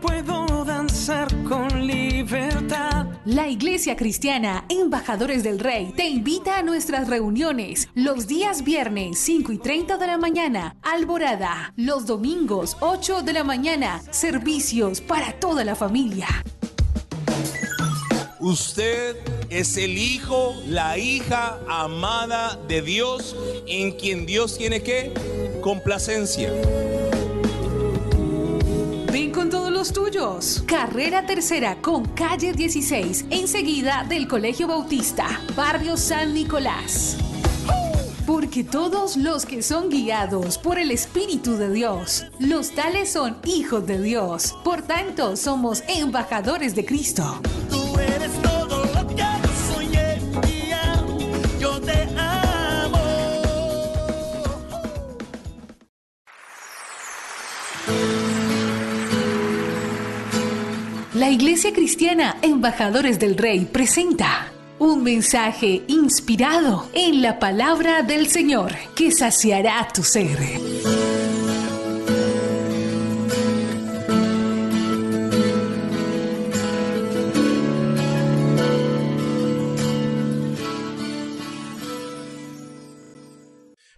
puedo danzar con libertad. La Iglesia Cristiana Embajadores del Rey te invita a nuestras reuniones los días viernes 5:30 de la mañana, Alborada, los domingos 8 de la mañana, servicios para toda la familia. Usted es el hijo, la hija amada de Dios, en quien Dios tiene ¿qué? Complacencia. Ven con todos los tuyos. Carrera Tercera con calle 16, enseguida del Colegio Bautista, barrio San Nicolás. Porque todos los que son guiados por el Espíritu de Dios, los tales son hijos de Dios. Por tanto, somos embajadores de Cristo. Tú eres todo lo que yo soñé y yo te amo. La Iglesia Cristiana Embajadores del Rey presenta un mensaje inspirado en la palabra del Señor que saciará tu ser.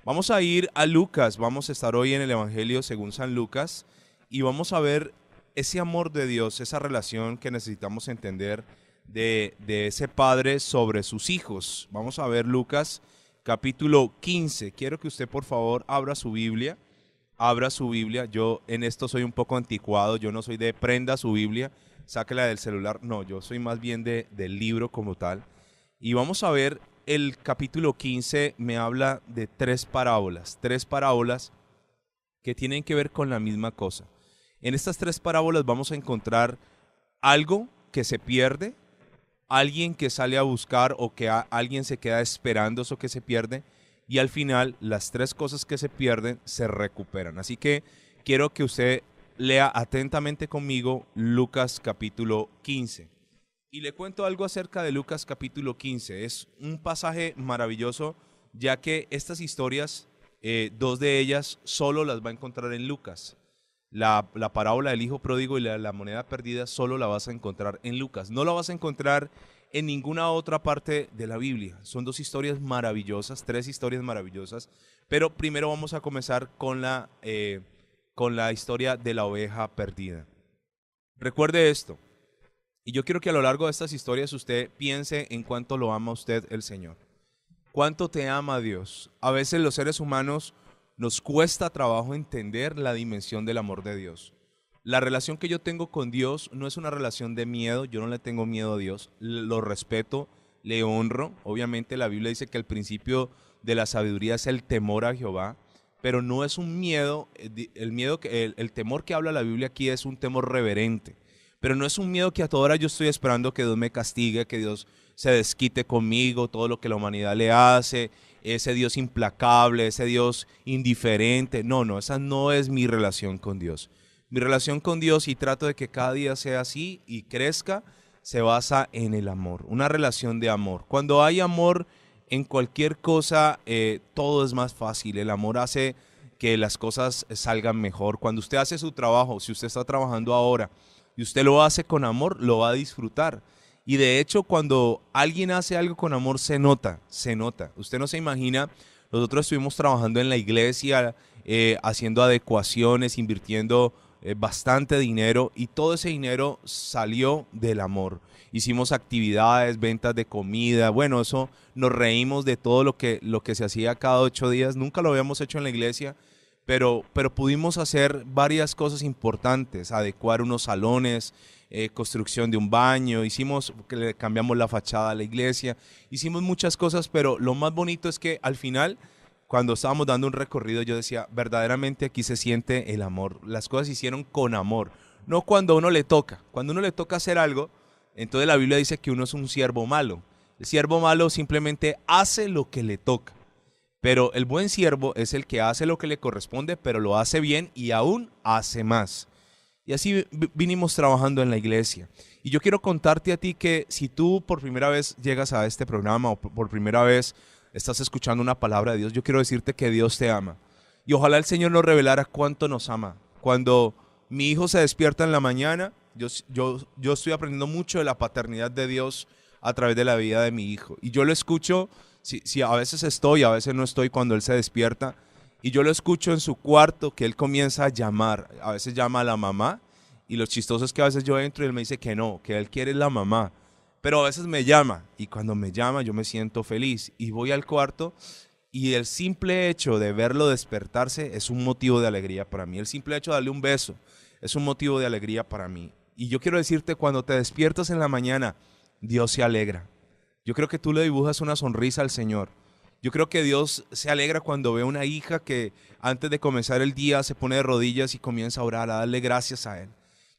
Vamos a ir a Lucas, vamos a estar hoy en el Evangelio según San Lucas y vamos a ver ese amor de Dios, esa relación que necesitamos entender de ese padre sobre sus hijos. Vamos a ver Lucas capítulo 15. Quiero que usted por favor abra su Biblia. Yo en esto soy un poco anticuado, yo no soy de prenda su Biblia, sáquela del celular. No, yo soy más bien del libro como tal. Y vamos a ver el capítulo 15, me habla de tres parábolas que tienen que ver con la misma cosa. En estas tres parábolas vamos a encontrar algo que se pierde, alguien que sale a buscar o que alguien se queda esperando eso que se pierde y al final las tres cosas que se pierden se recuperan. Así que quiero que usted lea atentamente conmigo Lucas capítulo 15. Y le cuento algo acerca de Lucas capítulo 15. Es un pasaje maravilloso ya que estas historias, dos de ellas solo las va a encontrar en Lucas. La parábola del hijo pródigo y la moneda perdida solo la vas a encontrar en Lucas. No la vas a encontrar en ninguna otra parte de la Biblia. Son dos historias maravillosas, tres historias maravillosas. Pero primero vamos a comenzar con la historia de la oveja perdida. Recuerde esto. Y yo quiero que a lo largo de estas historias usted piense en cuánto lo ama usted el Señor. Cuánto te ama Dios. A veces los seres humanos nos cuesta trabajo entender la dimensión del amor de Dios. La relación que yo tengo con Dios no es una relación de miedo, yo no le tengo miedo a Dios, lo respeto, le honro. Obviamente la Biblia dice que el principio de la sabiduría es el temor a Jehová, pero no es un miedo, el temor que habla la Biblia aquí es un temor reverente, pero no es un miedo que a toda hora yo estoy esperando que Dios me castigue, que Dios se desquite conmigo, todo lo que la humanidad le hace, ese Dios implacable, ese Dios indiferente. No, esa no es mi relación con Dios. Mi relación con Dios, y trato de que cada día sea así y crezca, se basa en el amor, una relación de amor. Cuando hay amor en cualquier cosa, todo es más fácil. El amor hace que las cosas salgan mejor. Cuando usted hace su trabajo, si usted está trabajando ahora y usted lo hace con amor, lo va a disfrutar. Y de hecho, cuando alguien hace algo con amor, se nota. Usted no se imagina, nosotros estuvimos trabajando en la iglesia, haciendo adecuaciones, invirtiendo bastante dinero, y todo ese dinero salió del amor. Hicimos actividades, ventas de comida, bueno, eso nos reímos de todo lo que se hacía cada 8 días. Nunca lo habíamos hecho en la iglesia, pero pudimos hacer varias cosas importantes, adecuar unos salones, construcción de un baño, le cambiamos la fachada a la iglesia, hicimos muchas cosas, pero lo más bonito es que al final, cuando estábamos dando un recorrido, yo decía, verdaderamente aquí se siente el amor. Las cosas se hicieron con amor, no cuando a uno le toca. Cuando a uno le toca hacer algo, entonces la Biblia dice que uno es un siervo malo. El siervo malo simplemente hace lo que le toca. Pero el buen siervo es el que hace lo que le corresponde, pero lo hace bien y aún hace más. Y así vinimos trabajando en la iglesia. Y yo quiero contarte a ti que si tú por primera vez llegas a este programa o por primera vez estás escuchando una palabra de Dios, yo quiero decirte que Dios te ama. Y ojalá el Señor nos revelara cuánto nos ama. Cuando mi hijo se despierta en la mañana, yo estoy aprendiendo mucho de la paternidad de Dios a través de la vida de mi hijo. Y yo lo escucho, si a veces estoy, a veces no estoy cuando él se despierta, y yo lo escucho en su cuarto que él comienza a llamar, a veces llama a la mamá, y lo chistoso es que a veces yo entro y él me dice que no, que él quiere la mamá, pero a veces me llama, y cuando me llama yo me siento feliz, y voy al cuarto, y el simple hecho de verlo despertarse es un motivo de alegría para mí, el simple hecho de darle un beso es un motivo de alegría para mí. Y yo quiero decirte, cuando te despiertas en la mañana, Dios se alegra. Yo creo que tú le dibujas una sonrisa al Señor. Yo creo que Dios se alegra cuando ve a una hija que antes de comenzar el día se pone de rodillas y comienza a orar, a darle gracias a Él.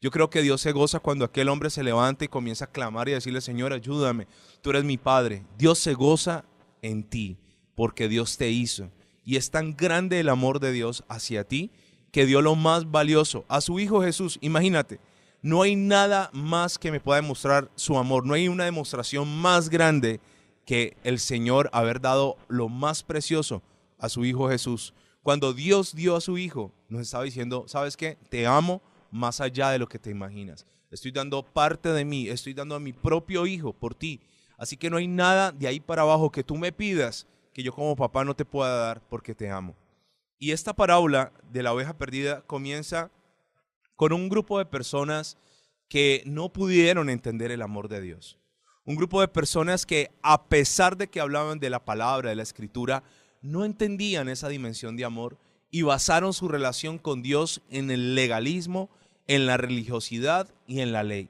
Yo creo que Dios se goza cuando aquel hombre se levanta y comienza a clamar y a decirle, Señor, ayúdame, tú eres mi Padre. Dios se goza en ti porque Dios te hizo. Y es tan grande el amor de Dios hacia ti que dio lo más valioso a su Hijo Jesús. Imagínate. No hay nada más que me pueda demostrar su amor. No hay una demostración más grande que el Señor haber dado lo más precioso a su Hijo Jesús. Cuando Dios dio a su Hijo, nos estaba diciendo, ¿sabes qué? Te amo más allá de lo que te imaginas. Estoy dando parte de mí, estoy dando a mi propio Hijo por ti. Así que no hay nada de ahí para abajo que tú me pidas que yo como papá no te pueda dar porque te amo. Y esta parábola de la oveja perdida comienza con un grupo de personas que no pudieron entender el amor de Dios. Un grupo de personas que, a pesar de que hablaban de la palabra, de la escritura, no entendían esa dimensión de amor y basaron su relación con Dios en el legalismo, en la religiosidad y en la ley.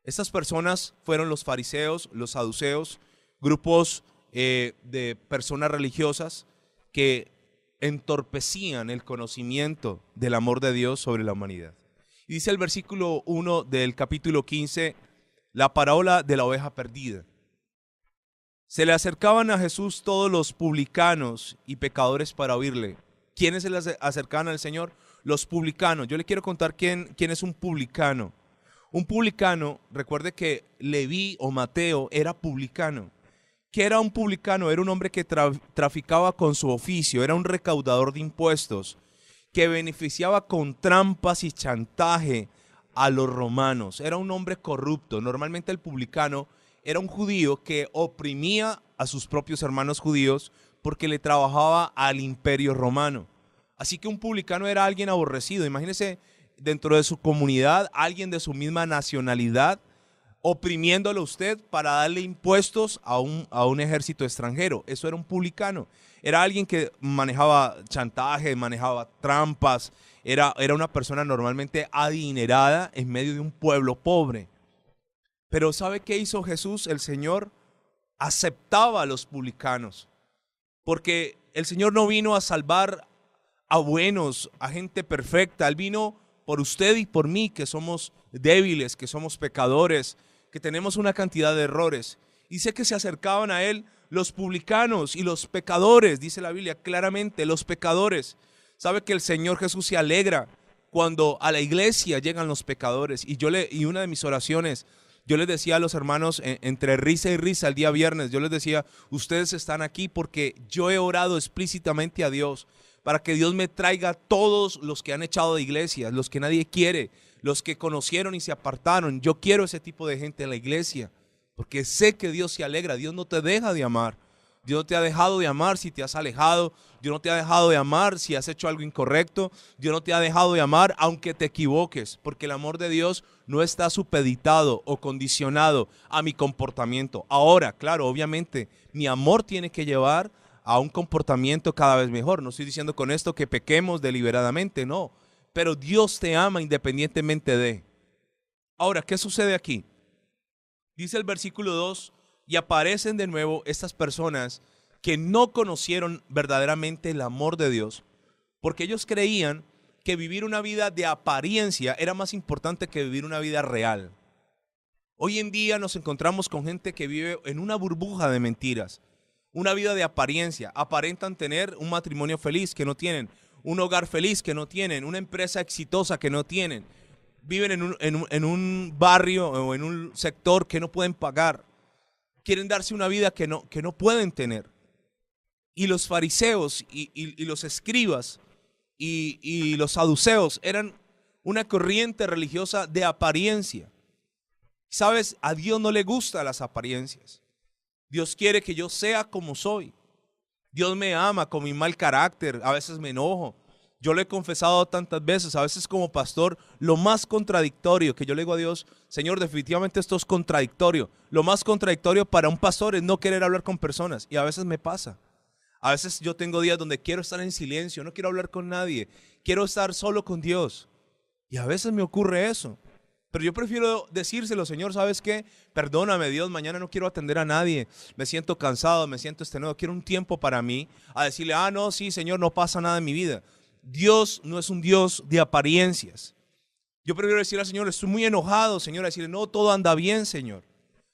Estas personas fueron los fariseos, los saduceos, grupos de personas religiosas que entorpecían el conocimiento del amor de Dios sobre la humanidad. Y dice el versículo 1 del capítulo 15, la parábola de la oveja perdida. Se le acercaban a Jesús todos los publicanos y pecadores para oírle. ¿Quiénes se le acercaban al Señor? Los publicanos. Yo le quiero contar quién es un publicano. Un publicano, recuerde que Leví o Mateo era publicano. ¿Qué era un publicano? Era un hombre que traficaba con su oficio, era un recaudador de impuestos, que beneficiaba con trampas y chantaje a los romanos. Era un hombre corrupto. Normalmente el publicano era un judío que oprimía a sus propios hermanos judíos porque le trabajaba al imperio romano. Así que un publicano era alguien aborrecido. Imagínese dentro de su comunidad, alguien de su misma nacionalidad, oprimiéndolo a usted para darle impuestos a un ejército extranjero. Eso era un publicano. Era alguien que manejaba chantaje, manejaba trampas. Era una persona normalmente adinerada en medio de un pueblo pobre. Pero ¿sabe qué hizo Jesús? El Señor aceptaba a los publicanos. Porque el Señor no vino a salvar a buenos, a gente perfecta. Él vino por usted y por mí, que somos débiles, que somos pecadores, que tenemos una cantidad de errores. Y sé que se acercaban a Él los publicanos y los pecadores, dice la Biblia claramente, los pecadores. Sabe que el Señor Jesús se alegra cuando a la iglesia llegan los pecadores. Y una de mis oraciones, yo les decía a los hermanos entre risa y risa el día viernes, yo les decía, ustedes están aquí porque yo he orado explícitamente a Dios para que Dios me traiga todos los que han echado de iglesias, los que nadie quiere, los que conocieron y se apartaron. Yo quiero ese tipo de gente en la iglesia, porque sé que Dios se alegra. Dios no te deja de amar. Dios no te ha dejado de amar si te has alejado. Dios no te ha dejado de amar si has hecho algo incorrecto. Dios no te ha dejado de amar aunque te equivoques, porque el amor de Dios no está supeditado o condicionado a mi comportamiento. Ahora, claro, obviamente, mi amor tiene que llevar a un comportamiento cada vez mejor. No estoy diciendo con esto que pequemos deliberadamente, no. Pero Dios te ama independientemente de. Ahora, ¿qué sucede aquí? Dice el versículo 2, y aparecen de nuevo estas personas que no conocieron verdaderamente el amor de Dios, porque ellos creían que vivir una vida de apariencia era más importante que vivir una vida real. Hoy en día nos encontramos con gente que vive en una burbuja de mentiras, una vida de apariencia. Aparentan tener un matrimonio feliz que no tienen, un hogar feliz que no tienen, una empresa exitosa que no tienen. Viven en un barrio o en un sector que no pueden pagar. Quieren darse una vida que no pueden tener. Y los fariseos y los escribas y los saduceos eran una corriente religiosa de apariencia. ¿Sabes? A Dios no le gustan las apariencias. Dios quiere que yo sea como soy. Dios me ama con mi mal carácter, a veces me enojo. Yo lo he confesado tantas veces, a veces como pastor, lo más contradictorio que yo le digo a Dios, Señor, definitivamente esto es contradictorio. Lo más contradictorio para un pastor es no querer hablar con personas, y a veces me pasa. A veces yo tengo días donde quiero estar en silencio, no quiero hablar con nadie, quiero estar solo con Dios. Y a veces me ocurre eso. Pero yo prefiero decírselo, Señor, ¿sabes qué? Perdóname, Dios, mañana no quiero atender a nadie. Me siento cansado, me siento extenuado, quiero un tiempo para mí. A decirle, no, sí, Señor, no pasa nada en mi vida. Dios no es un Dios de apariencias. Yo prefiero decirle al Señor, estoy muy enojado, Señor, a decirle, no, todo anda bien, Señor.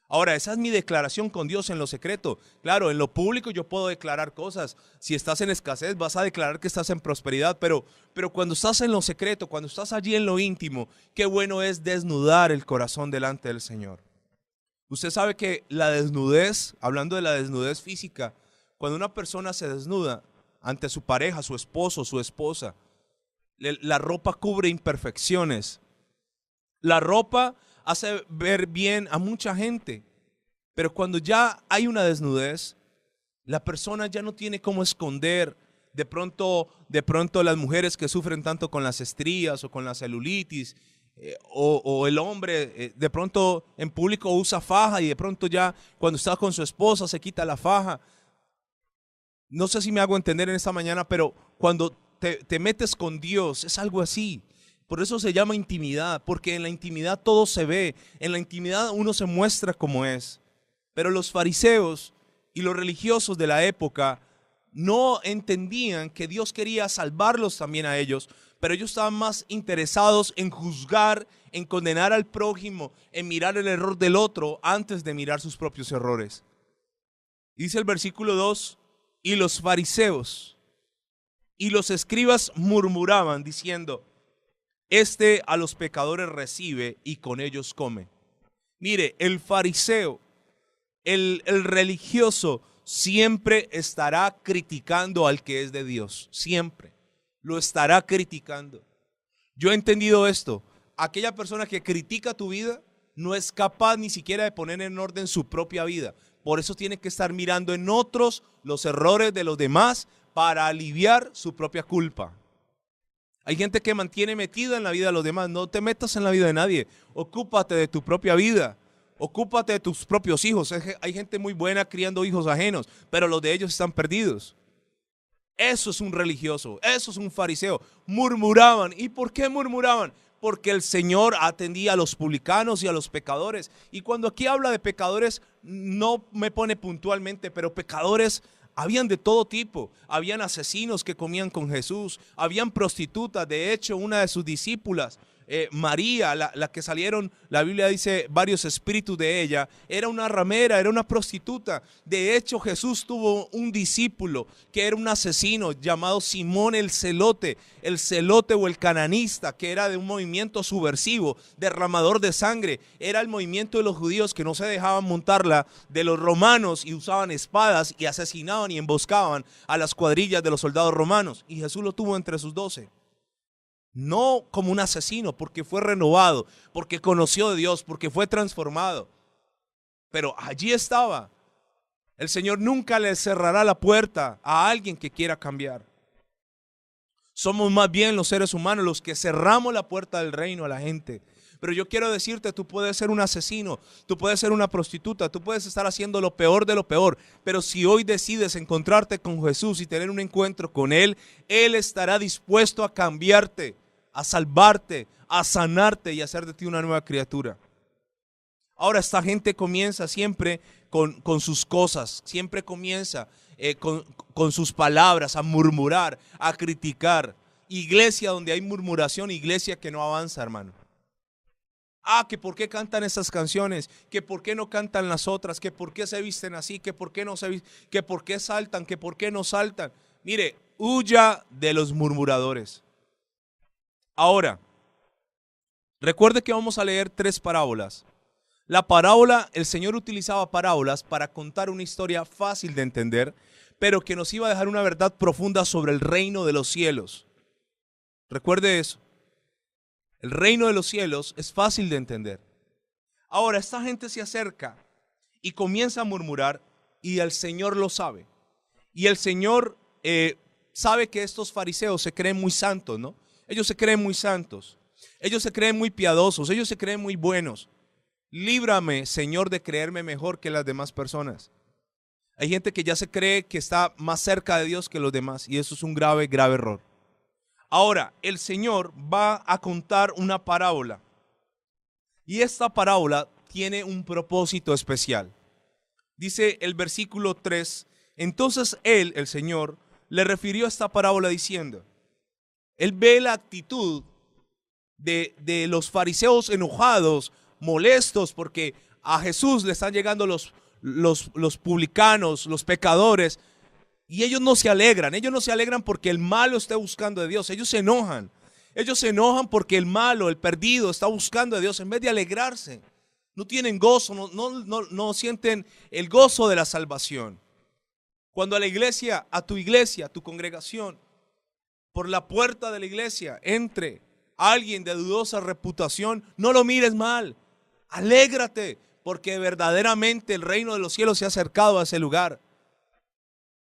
Ahora, esa es mi declaración con Dios en lo secreto. Claro, en lo público yo puedo declarar cosas. Si estás en escasez, vas a declarar que estás en prosperidad. Pero cuando estás en lo secreto, cuando estás allí en lo íntimo, qué bueno es desnudar el corazón delante del Señor. Usted sabe que la desnudez, hablando de la desnudez física, cuando una persona se desnuda ante su pareja, su esposo, su esposa, la ropa cubre imperfecciones. La ropa hace ver bien a mucha gente, pero cuando ya hay una desnudez, la persona ya no tiene cómo esconder. De pronto las mujeres que sufren tanto con las estrías o con la celulitis, o el hombre de pronto en público usa faja y de pronto ya cuando está con su esposa se quita la faja. No sé si me hago entender en esta mañana, pero cuando te metes con Dios es algo así. Por eso se llama intimidad, porque en la intimidad todo se ve, en la intimidad uno se muestra como es. Pero los fariseos y los religiosos de la época no entendían que Dios quería salvarlos también a ellos, pero ellos estaban más interesados en juzgar, en condenar al prójimo, en mirar el error del otro antes de mirar sus propios errores. Dice el versículo 2, y los fariseos y los escribas murmuraban diciendo, este a los pecadores recibe y con ellos come. Mire, el fariseo, el religioso, siempre estará criticando al que es de Dios. Siempre lo estará criticando. Yo he entendido esto. Aquella persona que critica tu vida no es capaz ni siquiera de poner en orden su propia vida. Por eso tiene que estar mirando en otros los errores de los demás para aliviar su propia culpa. Hay gente que mantiene metida en la vida de los demás. No te metas en la vida de nadie. Ocúpate de tu propia vida. Ocúpate de tus propios hijos. Hay gente muy buena criando hijos ajenos, pero los de ellos están perdidos. Eso es un religioso. Eso es un fariseo. Murmuraban. ¿Y por qué murmuraban? Porque el Señor atendía a los publicanos y a los pecadores. Y cuando aquí habla de pecadores, no me pone puntualmente, pero pecadores habían de todo tipo. Habían asesinos que comían con Jesús, habían prostitutas. De hecho, una de sus discípulas, María, la que salieron, la Biblia dice, varios espíritus de ella, era una ramera, era una prostituta. De hecho, Jesús tuvo un discípulo que era un asesino llamado Simón el celote o el cananista, que era de un movimiento subversivo, derramador de sangre. Era el movimiento de los judíos que no se dejaban montarla de los romanos y usaban espadas y asesinaban y emboscaban a las cuadrillas de los soldados romanos. Y Jesús lo tuvo entre sus 12. No como un asesino, porque fue renovado, porque conoció de Dios, porque fue transformado. Pero allí estaba. El Señor nunca le cerrará la puerta a alguien que quiera cambiar. Somos más bien los seres humanos los que cerramos la puerta del reino a la gente. Pero yo quiero decirte, tú puedes ser un asesino, tú puedes ser una prostituta, tú puedes estar haciendo lo peor de lo peor, pero si hoy decides encontrarte con Jesús y tener un encuentro con Él, Él estará dispuesto a cambiarte, a salvarte, a sanarte y a hacer de ti una nueva criatura. Ahora esta gente comienza siempre con sus cosas, siempre comienza con sus palabras, a murmurar, a criticar. Iglesia donde hay murmuración, iglesia que no avanza, hermano. Que por qué cantan esas canciones, que por qué no cantan las otras, que por qué se visten así, que por qué no se visten, que por qué saltan, que por qué no saltan. Mire, huya de los murmuradores. Ahora, recuerde que vamos a leer 3 parábolas. La parábola, el Señor utilizaba parábolas para contar una historia fácil de entender, pero que nos iba a dejar una verdad profunda sobre el reino de los cielos. Recuerde eso. El reino de los cielos es fácil de entender. Ahora, esta gente se acerca y comienza a murmurar y el Señor lo sabe. Y el Señor sabe que estos fariseos se creen muy santos, ¿no? Ellos se creen muy santos. Ellos se creen muy piadosos. Ellos se creen muy buenos. Líbrame, Señor, de creerme mejor que las demás personas. Hay gente que ya se cree que está más cerca de Dios que los demás y eso es un grave, grave error. Ahora, el Señor va a contar una parábola y esta parábola tiene un propósito especial. Dice el versículo 3, entonces él, el Señor, le refirió esta parábola diciendo, él ve la actitud de los fariseos enojados, molestos porque a Jesús le están llegando los publicanos, los pecadores, y ellos no se alegran porque el malo esté buscando de Dios, ellos se enojan porque el malo, el perdido está buscando de Dios en vez de alegrarse, no tienen gozo, no sienten el gozo de la salvación. Cuando a tu congregación, por la puerta de la iglesia, entre alguien de dudosa reputación, no lo mires mal, alégrate, porque verdaderamente el reino de los cielos se ha acercado a ese lugar.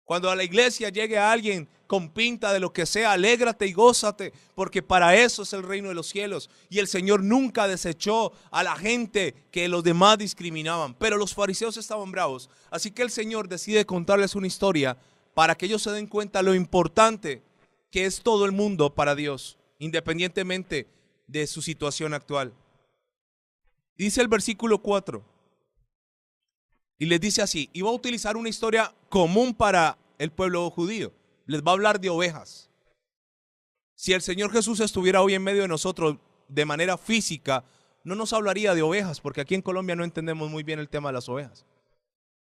Cuando a la iglesia llegue alguien con pinta de lo que sea, alégrate y gózate, porque para eso es el reino de los cielos. Y el Señor nunca desechó a la gente que los demás discriminaban, pero los fariseos estaban bravos. Así que el Señor decide contarles una historia para que ellos se den cuenta lo importante que es todo el mundo para Dios, independientemente de su situación actual. Dice el versículo 4, y les dice así, y va a utilizar una historia común para el pueblo judío. Les va a hablar de ovejas. Si el Señor Jesús estuviera hoy en medio de nosotros de manera física, no nos hablaría de ovejas, porque aquí en Colombia no entendemos muy bien el tema de las ovejas,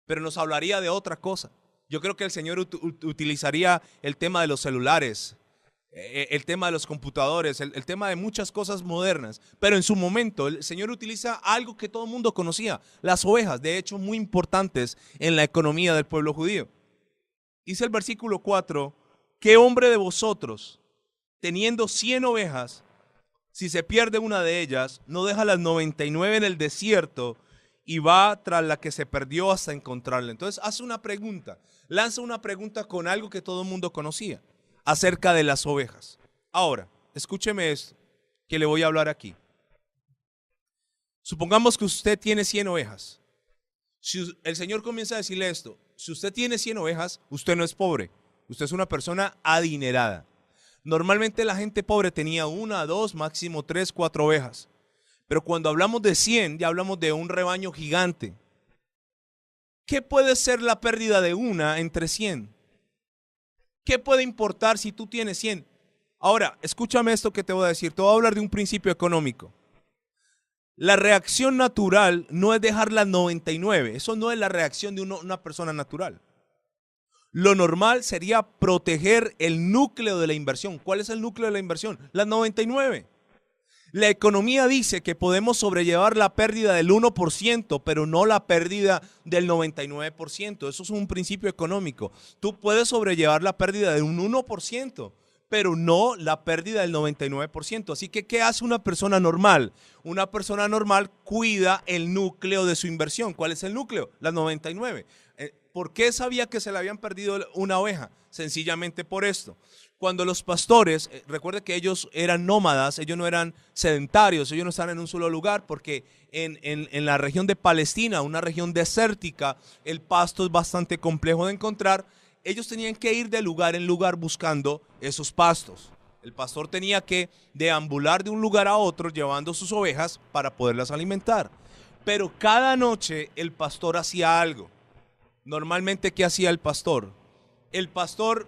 pero nos hablaría de otra cosa. Yo creo que el Señor utilizaría el tema de los celulares, el tema de los computadores, el tema de muchas cosas modernas, pero en su momento el Señor utiliza algo que todo el mundo conocía, las ovejas, de hecho muy importantes en la economía del pueblo judío. Dice el versículo 4, ¿qué hombre de vosotros, teniendo 100 ovejas, si se pierde una de ellas, no deja las 99 en el desierto y va tras la que se perdió hasta encontrarla? Entonces hace una pregunta, lanza una pregunta con algo que todo el mundo conocía acerca de las ovejas. Ahora, escúcheme esto que le voy a hablar aquí. Supongamos que usted tiene 100 ovejas. Si el Señor comienza a decirle esto, si usted tiene 100 ovejas, usted no es pobre, usted es una persona adinerada. Normalmente la gente pobre tenía 1, 2, máximo 3, 4 ovejas. Pero cuando hablamos de 100, ya hablamos de un rebaño gigante. ¿Qué puede ser la pérdida de una entre 100? ¿Qué puede importar si tú tienes 100? Ahora, escúchame esto que te voy a decir. Te voy a hablar de un principio económico. La reacción natural no es dejar las 99. Eso no es la reacción de una persona natural. Lo normal sería proteger el núcleo de la inversión. ¿Cuál es el núcleo de la inversión? Las 99. La economía dice que podemos sobrellevar la pérdida del 1%, pero no la pérdida del 99%. Eso es un principio económico. Tú puedes sobrellevar la pérdida de un 1%, pero no la pérdida del 99%. Así que, ¿qué hace una persona normal? Una persona normal cuida el núcleo de su inversión. ¿Cuál es el núcleo? Las 99. ¿Por qué sabía que se le habían perdido una oveja? Sencillamente por esto. Cuando los pastores, recuerde que ellos eran nómadas, ellos no eran sedentarios, ellos no estaban en un solo lugar, porque en la región de Palestina, una región desértica, el pasto es bastante complejo de encontrar. Ellos tenían que ir de lugar en lugar buscando esos pastos. El pastor tenía que deambular de un lugar a otro llevando sus ovejas para poderlas alimentar. Pero cada noche el pastor hacía algo. Normalmente, ¿qué hacía el pastor? El pastor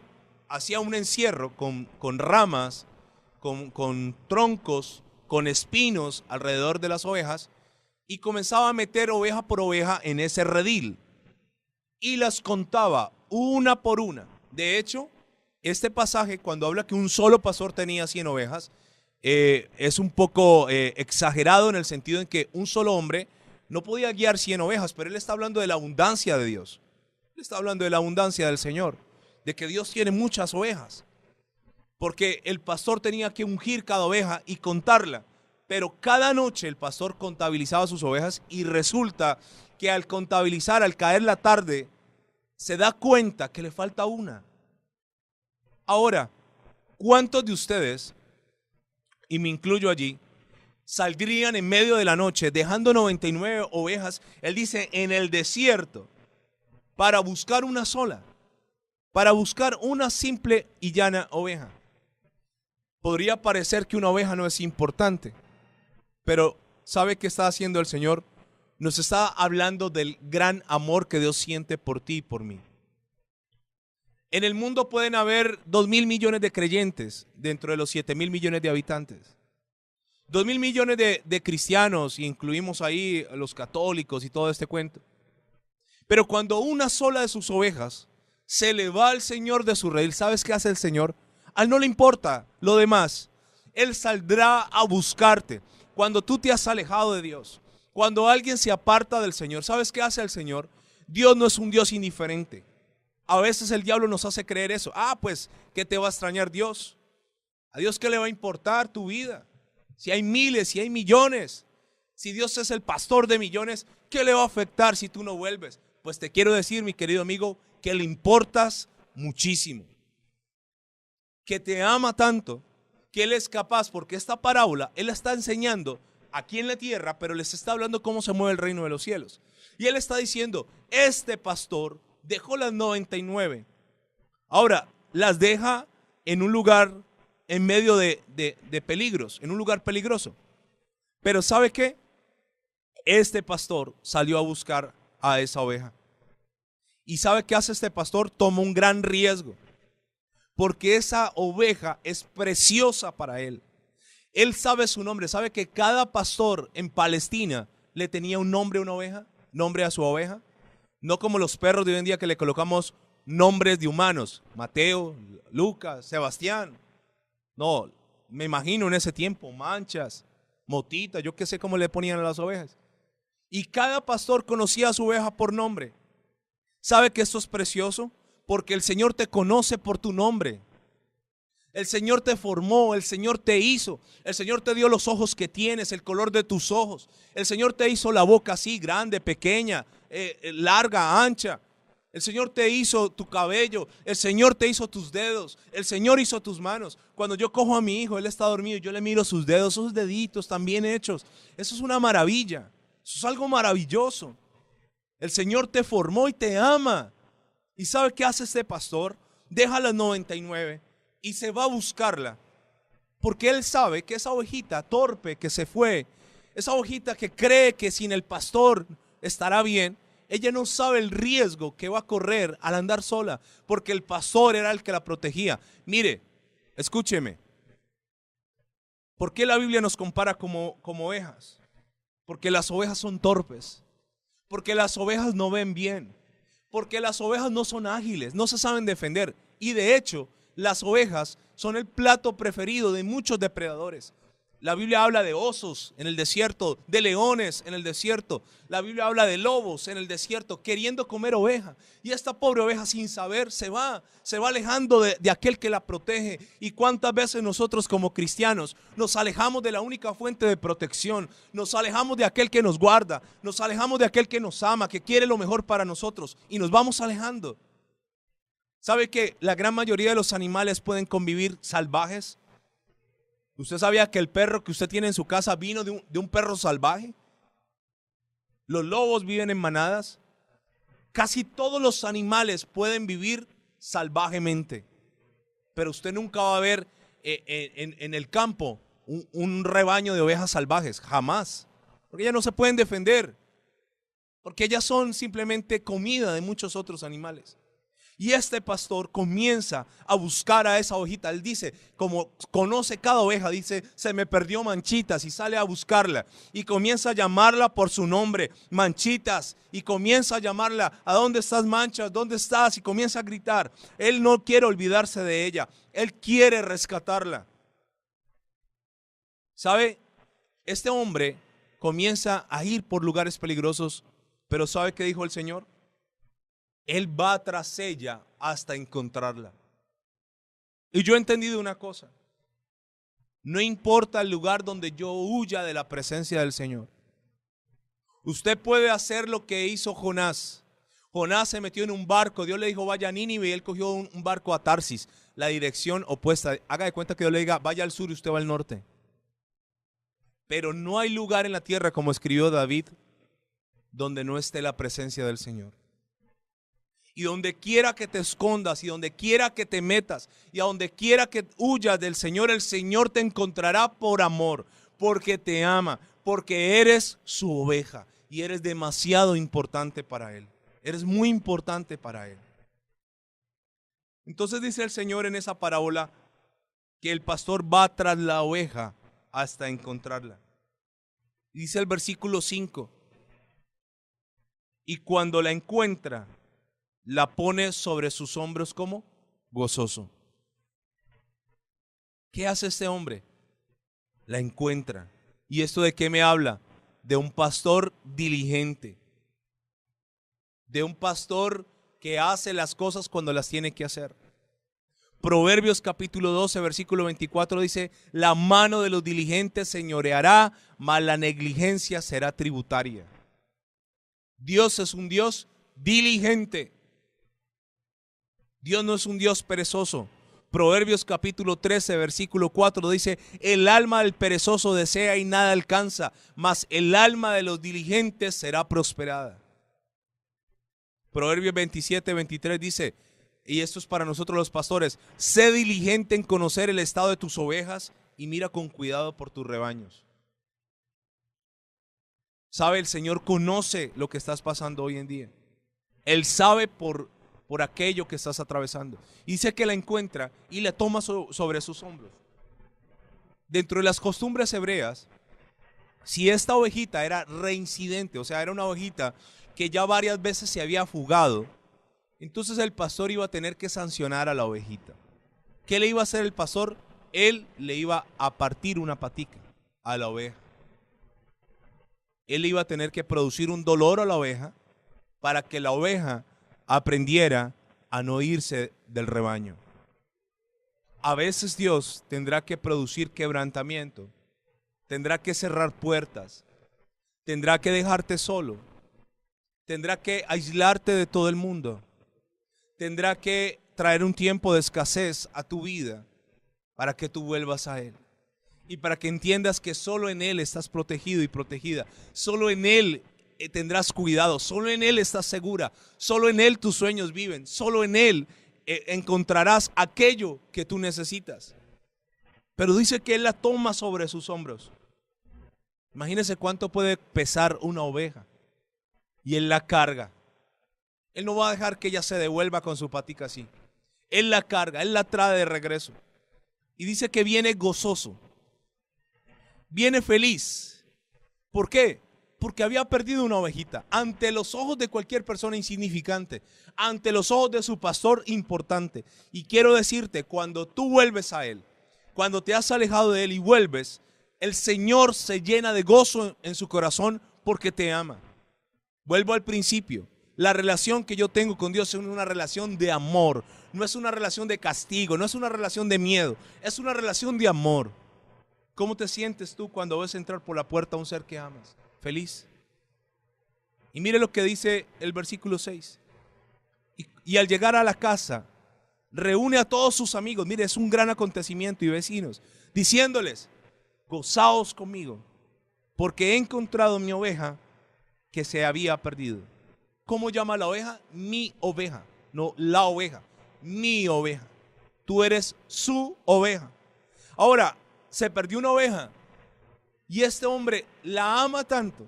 hacía un encierro con ramas, con troncos, con espinos alrededor de las ovejas y comenzaba a meter oveja por oveja en ese redil y las contaba una por una. De hecho, este pasaje, cuando habla que un solo pastor tenía 100 ovejas, es un poco exagerado en el sentido en que un solo hombre no podía guiar 100 ovejas, pero él está hablando de la abundancia de Dios. Él está hablando de la abundancia del Señor, de que Dios tiene muchas ovejas, porque el pastor tenía que ungir cada oveja y contarla, Pero cada noche el pastor contabilizaba sus ovejas y resulta que al contabilizar, al caer la tarde, se da cuenta que le falta una. Ahora, ¿cuántos de ustedes, y me incluyo allí, saldrían en medio de la noche dejando 99 ovejas, él dice, en el desierto, para buscar una sola, para buscar una simple y llana oveja? Podría parecer que una oveja no es importante, pero ¿sabe qué está haciendo el Señor? Nos está hablando del gran amor que Dios siente por ti y por mí. En el mundo pueden haber 2.000 millones de creyentes dentro de los 7.000 millones de habitantes. 2.000 millones de cristianos, y incluimos ahí a los católicos y todo este cuento. Pero cuando una sola de sus ovejas se le va al Señor de su redil, ¿sabes qué hace el Señor? A él no le importa lo demás. Él saldrá a buscarte. Cuando tú te has alejado de Dios, cuando alguien se aparta del Señor, ¿sabes qué hace el Señor? Dios no es un Dios indiferente. A veces el diablo nos hace creer eso. Pues, ¿qué te va a extrañar Dios? ¿A Dios qué le va a importar tu vida? Si hay miles, si hay millones, si Dios es el pastor de millones, ¿qué le va a afectar si tú no vuelves? Pues te quiero decir, mi querido amigo, que le importas muchísimo. Que te ama tanto, que Él es capaz, porque esta parábola, Él la está enseñando aquí en la tierra, pero les está hablando cómo se mueve el reino de los cielos. Y Él está diciendo, este pastor dejó las 99. Ahora, las deja en un lugar en medio de peligros, en un lugar peligroso. Pero ¿sabe qué? Este pastor salió a buscar a esa oveja. ¿Y sabe qué hace este pastor? Toma un gran riesgo, porque esa oveja es preciosa para él. Él sabe su nombre. ¿Sabe que cada pastor en Palestina le tenía un nombre a una oveja? Nombre a su oveja. No como los perros de hoy en día que le colocamos nombres de humanos. Mateo, Lucas, Sebastián. No, me imagino en ese tiempo, Manchas, Motita, yo qué sé cómo le ponían a las ovejas. Y cada pastor conocía a su oveja por nombre. ¿Sabe que esto es precioso? Porque el Señor te conoce por tu nombre. El Señor te formó, el Señor te hizo, el Señor te dio los ojos que tienes, el color de tus ojos. El Señor te hizo la boca así, grande, pequeña, larga, ancha. El Señor te hizo tu cabello, el Señor te hizo tus dedos, el Señor hizo tus manos. Cuando yo cojo a mi hijo, él está dormido, yo le miro sus dedos, sus deditos tan bien hechos. Eso es una maravilla, eso es algo maravilloso. El Señor te formó y te ama. ¿Y sabe qué hace este pastor? Deja las 99 y se va a buscarla, porque él sabe que esa ovejita torpe que se fue, esa ovejita que cree que sin el pastor estará bien, ella no sabe el riesgo que va a correr al andar sola, porque el pastor era el que la protegía. Mire, escúcheme, ¿por qué la Biblia nos compara como ovejas? Porque las ovejas son torpes, porque las ovejas no ven bien, porque las ovejas no son ágiles, no se saben defender, y de hecho las ovejas son el plato preferido de muchos depredadores. La Biblia habla de osos en el desierto, de leones en el desierto. La Biblia habla de lobos en el desierto queriendo comer oveja. Y esta pobre oveja sin saber se va alejando de aquel que la protege. Y cuántas veces nosotros como cristianos nos alejamos de la única fuente de protección. Nos alejamos de aquel que nos guarda. Nos alejamos de aquel que nos ama, que quiere lo mejor para nosotros. Y nos vamos alejando. ¿Sabe que la gran mayoría de los animales pueden convivir salvajes? ¿Usted sabía que el perro que usted tiene en su casa vino de un perro salvaje? Los lobos viven en manadas. Casi todos los animales pueden vivir salvajemente. Pero usted nunca va a ver en el campo un rebaño de ovejas salvajes. Jamás. Porque ellas no se pueden defender. Porque ellas son simplemente comida de muchos otros animales. Y este pastor comienza a buscar a esa ovejita. Él dice, como conoce cada oveja, dice, se me perdió Manchitas, y sale a buscarla. Y comienza a llamarla por su nombre, Manchitas. Y comienza a llamarla, ¿a dónde estás, Manchas? ¿Dónde estás? Y comienza a gritar. Él no quiere olvidarse de ella. Él quiere rescatarla. ¿Sabe? Este hombre comienza a ir por lugares peligrosos. Pero ¿sabe qué dijo el Señor? Él va tras ella hasta encontrarla. Y yo he entendido una cosa. No importa el lugar donde yo huya de la presencia del Señor. Usted puede hacer lo que hizo Jonás. Jonás se metió en un barco. Dios le dijo, vaya a Nínive, y él cogió un barco a Tarsis, la dirección opuesta. Haga de cuenta que Dios le diga, vaya al sur y usted va al norte. Pero no hay lugar en la tierra, como escribió David, donde no esté la presencia del Señor. Y donde quiera que te escondas, y donde quiera que te metas, y a donde quiera que huyas del Señor, el Señor te encontrará por amor, porque te ama, porque eres su oveja y eres demasiado importante para Él. Eres muy importante para Él. Entonces dice el Señor en esa parábola que el pastor va tras la oveja hasta encontrarla. Dice el versículo 5, y cuando la encuentra, la pone sobre sus hombros como gozoso. ¿Qué hace este hombre? La encuentra. ¿Y esto de qué me habla? De un pastor diligente. De un pastor que hace las cosas cuando las tiene que hacer. Proverbios capítulo 12, versículo 24 dice, la mano de los diligentes señoreará, mas la negligencia será tributaria. Dios es un Dios diligente. Dios no es un Dios perezoso. Proverbios capítulo 13, versículo 4 dice, el alma del perezoso desea y nada alcanza, mas el alma de los diligentes será prosperada. Proverbios 27, 23 dice, y esto es para nosotros los pastores, sé diligente en conocer el estado de tus ovejas y mira con cuidado por tus rebaños. Sabe, el Señor conoce lo que estás pasando hoy en día. Él sabe por aquello que estás atravesando. Y dice que la encuentra y la toma sobre sus hombros. Dentro de las costumbres hebreas, si esta ovejita era reincidente, o sea, era una ovejita que ya varias veces se había fugado, entonces el pastor iba a tener que sancionar a la ovejita. ¿Qué le iba a hacer el pastor? Él le iba a partir una patica a la oveja. Él iba a tener que producir un dolor a la oveja para que la oveja aprendiera a no irse del rebaño. A veces Dios tendrá que producir quebrantamiento, tendrá que cerrar puertas, tendrá que dejarte solo, tendrá que aislarte de todo el mundo, tendrá que traer un tiempo de escasez a tu vida para que tú vuelvas a Él. Y para que entiendas que solo en Él estás protegido y protegida, solo en Él tendrás cuidado, solo en Él estás segura, solo en Él tus sueños viven, solo en Él encontrarás aquello que tú necesitas. Pero dice que Él la toma sobre sus hombros. Imagínese cuánto puede pesar una oveja y Él la carga. Él no va a dejar que ella se devuelva con su patica así. Él la carga, Él la trae de regreso. Y dice que viene gozoso, viene feliz. ¿Por qué? Porque había perdido una ovejita ante los ojos de cualquier persona insignificante, ante los ojos de su pastor importante. Y quiero decirte, cuando tú vuelves a Él, cuando te has alejado de Él y vuelves, el Señor se llena de gozo en su corazón porque te ama. Vuelvo al principio. La relación que yo tengo con Dios es una relación de amor, no es una relación de castigo, no es una relación de miedo, es una relación de amor. ¿Cómo te sientes tú cuando ves entrar por la puerta a un ser que amas? Feliz. Y mire lo que dice el versículo 6. Y al llegar a la casa, reúne a todos sus amigos, mire, es un gran acontecimiento, y vecinos, diciéndoles, gozaos conmigo, porque he encontrado mi oveja que se había perdido. ¿Cómo llama la oveja? Mi oveja, no la oveja, mi oveja. Tú eres su oveja. Ahora, se perdió una oveja y este hombre la ama tanto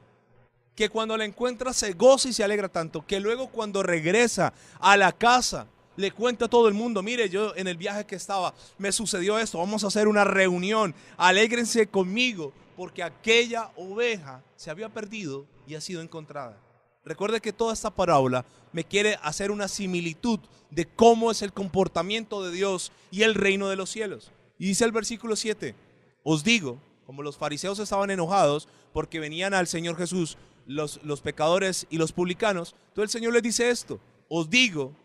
que cuando la encuentra se goza y se alegra tanto que luego cuando regresa a la casa le cuenta a todo el mundo, mire, yo en el viaje que estaba me sucedió esto, vamos a hacer una reunión, alégrense conmigo porque aquella oveja se había perdido y ha sido encontrada. Recuerde que toda esta parábola me quiere hacer una similitud de cómo es el comportamiento de Dios y el reino de los cielos. Y dice el versículo 7, os digo, como los fariseos estaban enojados porque venían al Señor Jesús los pecadores y los publicanos, entonces el Señor les dice esto, os digo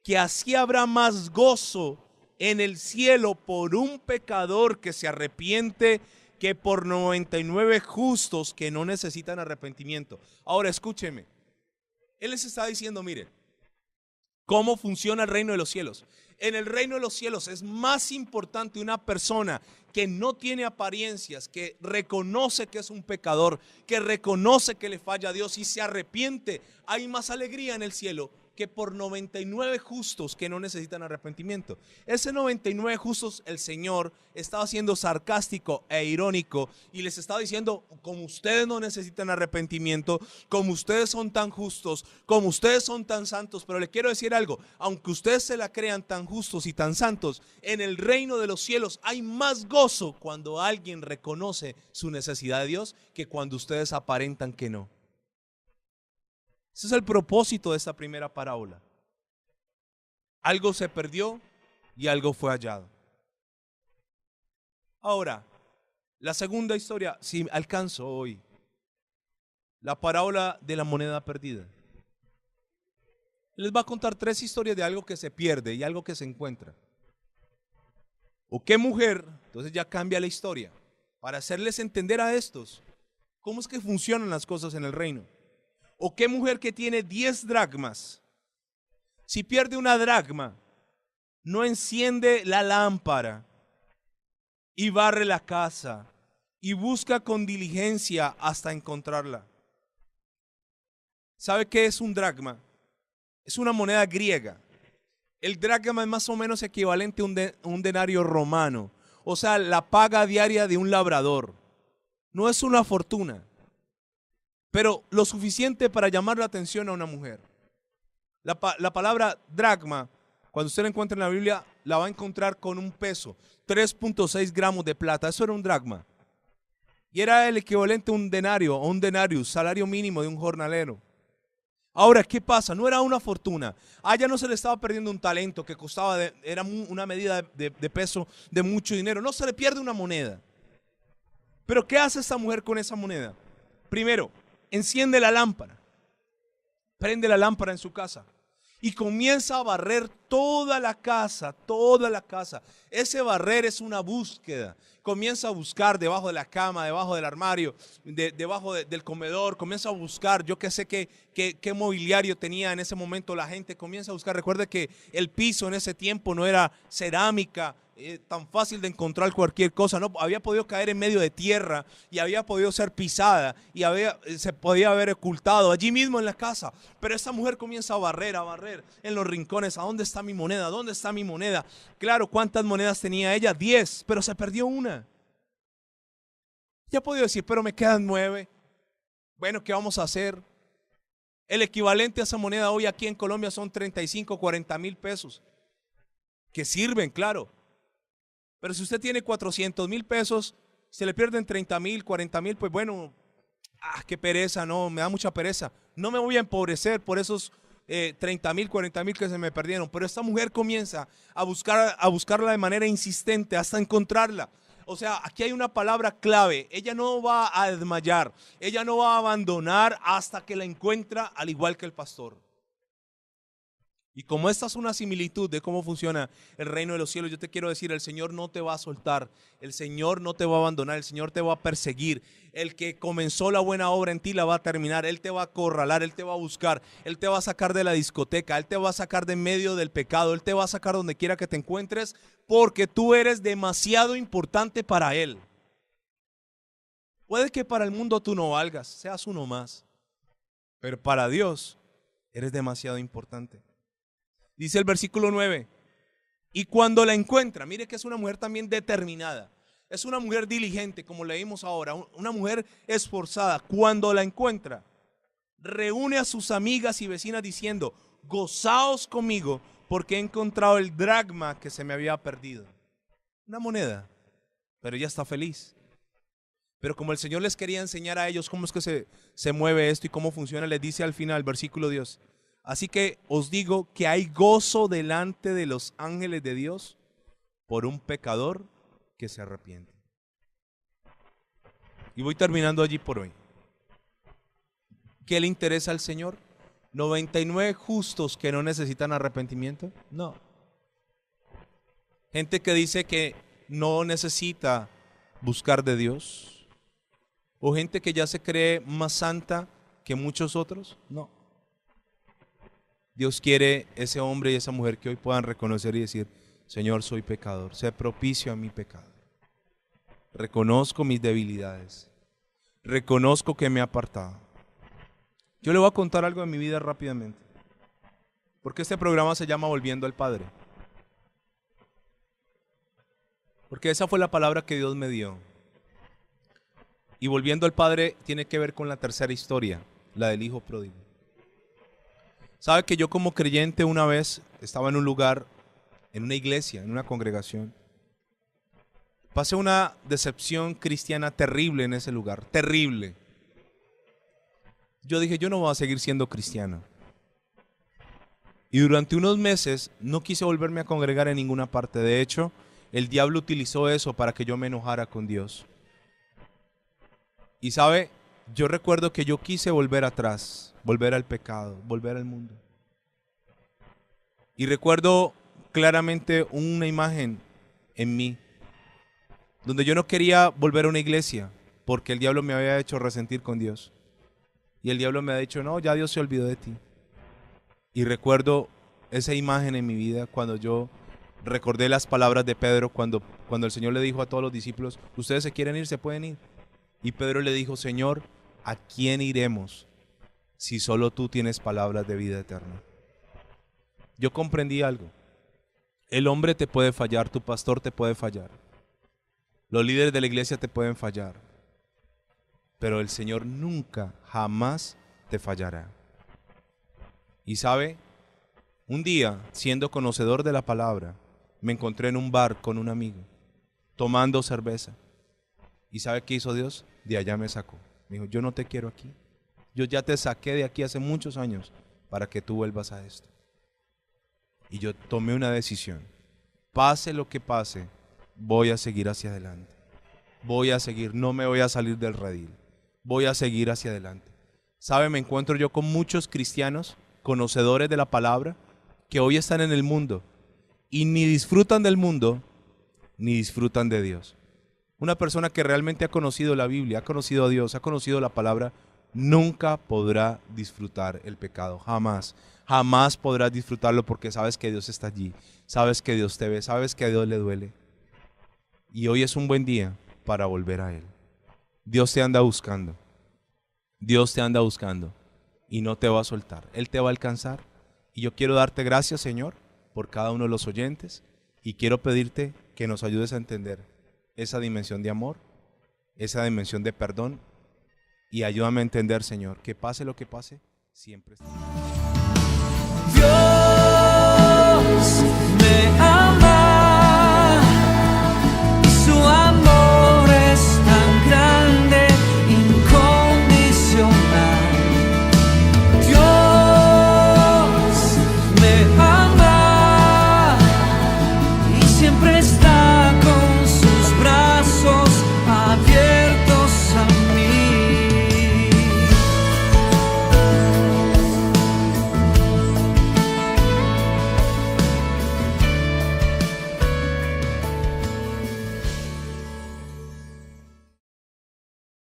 que así habrá más gozo en el cielo por un pecador que se arrepiente que por 99 justos que no necesitan arrepentimiento. Ahora escúcheme, Él les está diciendo, miren, ¿cómo funciona el reino de los cielos? En el reino de los cielos es más importante una persona que no tiene apariencias, que reconoce que es un pecador, que reconoce que le falla a Dios y se arrepiente. Hay más alegría en el cielo que por 99 justos que no necesitan arrepentimiento. Ese 99 justos, el Señor estaba siendo sarcástico e irónico y les estaba diciendo, como ustedes no necesitan arrepentimiento, como ustedes son tan justos, como ustedes son tan santos, pero le quiero decir algo, aunque ustedes se la crean tan justos y tan santos, en el reino de los cielos hay más gozo cuando alguien reconoce su necesidad de Dios que cuando ustedes aparentan que no. Ese es el propósito de esta primera parábola. Algo se perdió y algo fue hallado. Ahora, la segunda historia, si alcanzo hoy, la parábola de la moneda perdida. Les va a contar 3 historias de algo que se pierde y algo que se encuentra. ¿O qué mujer? Entonces ya cambia la historia. Para hacerles entender a estos cómo es que funcionan las cosas en el reino. ¿O qué mujer que tiene 10 dracmas, si pierde una dracma, no enciende la lámpara y barre la casa y busca con diligencia hasta encontrarla? ¿Sabe qué es un dracma? Es una moneda griega. El dracma es más o menos equivalente a un denario romano, o sea, la paga diaria de un labrador. No es una fortuna, pero lo suficiente para llamar la atención a una mujer. La palabra dracma, cuando usted la encuentra en la Biblia, la va a encontrar con un peso, 3.6 gramos de plata. Eso era un dracma. Y era el equivalente a un denario o un denarius, salario mínimo de un jornalero. Ahora, ¿qué pasa? No era una fortuna. A ella no se le estaba perdiendo un talento que costaba, era una medida de peso de mucho dinero. No se le pierde una moneda. Pero ¿qué hace esta mujer con esa moneda? Primero, enciende la lámpara, prende la lámpara en su casa y comienza a barrer toda la casa, toda la casa. Ese barrer es una búsqueda. Comienza a buscar debajo de la cama, debajo del armario, debajo del comedor. Comienza a buscar, yo que sé qué mobiliario tenía en ese momento la gente. Comienza a buscar. Recuerde que el piso en ese tiempo no era cerámica, tan fácil de encontrar cualquier cosa, no había podido caer en medio de tierra y había podido ser pisada y se podía haber ocultado allí mismo en la casa. Pero esta mujer comienza a barrer en los rincones. ¿A dónde está mi moneda? ¿Dónde está mi moneda? Claro, ¿cuántas monedas tenía ella? 10, pero se perdió una. Ya podía decir, pero me quedan 9. Bueno, ¿qué vamos a hacer? El equivalente a esa moneda hoy aquí en Colombia son 35, 40 mil pesos, que sirven, claro. Pero si usted tiene 400,000 pesos, se le pierden 30,000, 40,000, pues bueno, qué pereza, no, me da mucha pereza. No me voy a empobrecer por esos 30,000, 40,000 que se me perdieron. Pero esta mujer comienza a buscarla de manera insistente hasta encontrarla. O sea, aquí hay una palabra clave. Ella no va a desmayar, ella no va a abandonar hasta que la encuentra, al igual que el pastor. Y como esta es una similitud de cómo funciona el reino de los cielos, yo te quiero decir, el Señor no te va a soltar, el Señor no te va a abandonar, el Señor te va a perseguir. El que comenzó la buena obra en ti la va a terminar, Él te va a acorralar, Él te va a buscar, Él te va a sacar de la discoteca, Él te va a sacar de medio del pecado, Él te va a sacar donde quiera que te encuentres, porque tú eres demasiado importante para Él. Puede que para el mundo tú no valgas, seas uno más, pero para Dios eres demasiado importante. Dice el versículo 9, y cuando la encuentra, mire que es una mujer también determinada, es una mujer diligente, como leímos ahora, una mujer esforzada. Cuando la encuentra, reúne a sus amigas y vecinas diciendo, gozaos conmigo porque he encontrado el dracma que se me había perdido. Una moneda, pero ella está feliz. Pero como el Señor les quería enseñar a ellos cómo es que se mueve esto y cómo funciona, les dice al final, versículo 10. Así que os digo que hay gozo delante de los ángeles de Dios por un pecador que se arrepiente. Y voy terminando allí por hoy. ¿Qué le interesa al Señor? ¿99 justos que no necesitan arrepentimiento? No. Gente que dice que no necesita buscar de Dios. O gente que ya se cree más santa que muchos otros. No. Dios quiere ese hombre y esa mujer que hoy puedan reconocer y decir: Señor, soy pecador, sé propicio a mi pecado. Reconozco mis debilidades. Reconozco que me he apartado. Yo le voy a contar algo de mi vida rápidamente. Porque este programa se llama Volviendo al Padre. Porque esa fue la palabra que Dios me dio. Y volviendo al Padre tiene que ver con la tercera historia, la del hijo pródigo. Sabe que yo como creyente una vez estaba en un lugar, en una iglesia, en una congregación. Pasé una decepción cristiana terrible en ese lugar, terrible. Yo dije, yo no voy a seguir siendo cristiano. Y durante unos meses no quise volverme a congregar en ninguna parte. De hecho, el diablo utilizó eso para que yo me enojara con Dios. Y sabe, yo recuerdo que yo quise volver atrás, volver al pecado, volver al mundo. Y recuerdo claramente una imagen en mí, donde yo no quería volver a una iglesia, porque el diablo me había hecho resentir con Dios. Y el diablo me ha dicho, no, ya Dios se olvidó de ti. Y recuerdo esa imagen en mi vida cuando yo recordé las palabras de Pedro cuando el Señor le dijo a todos los discípulos, ustedes se quieren ir, se pueden ir. Y Pedro le dijo, Señor, ¿a quién iremos si solo tú tienes palabras de vida eterna? Yo comprendí algo. El hombre te puede fallar, tu pastor te puede fallar. Los líderes de la iglesia te pueden fallar. Pero el Señor nunca, jamás te fallará. Y sabe, un día, siendo conocedor de la palabra, me encontré en un bar con un amigo, tomando cerveza. ¿Y sabe qué hizo Dios? De allá me sacó. Me dijo, yo no te quiero aquí. Yo ya te saqué de aquí hace muchos años para que tú vuelvas a esto. Y yo tomé una decisión. Pase lo que pase, voy a seguir hacia adelante. Voy a seguir, no me voy a salir del redil. Voy a seguir hacia adelante. ¿Sabe? Me encuentro yo con muchos cristianos, conocedores de la palabra, que hoy están en el mundo y ni disfrutan del mundo, ni disfrutan de Dios. Una persona que realmente ha conocido la Biblia, ha conocido a Dios, ha conocido la palabra, nunca podrá disfrutar el pecado, jamás. Jamás podrás disfrutarlo porque sabes que Dios está allí, sabes que Dios te ve, sabes que a Dios le duele. Y hoy es un buen día para volver a Él. Dios te anda buscando. Dios te anda buscando y no te va a soltar. Él te va a alcanzar. Y yo quiero darte gracias, Señor, por cada uno de los oyentes y quiero pedirte que nos ayudes a entender esa dimensión de amor, esa dimensión de perdón y ayúdame a entender, Señor, que pase lo que pase, siempre está. Dios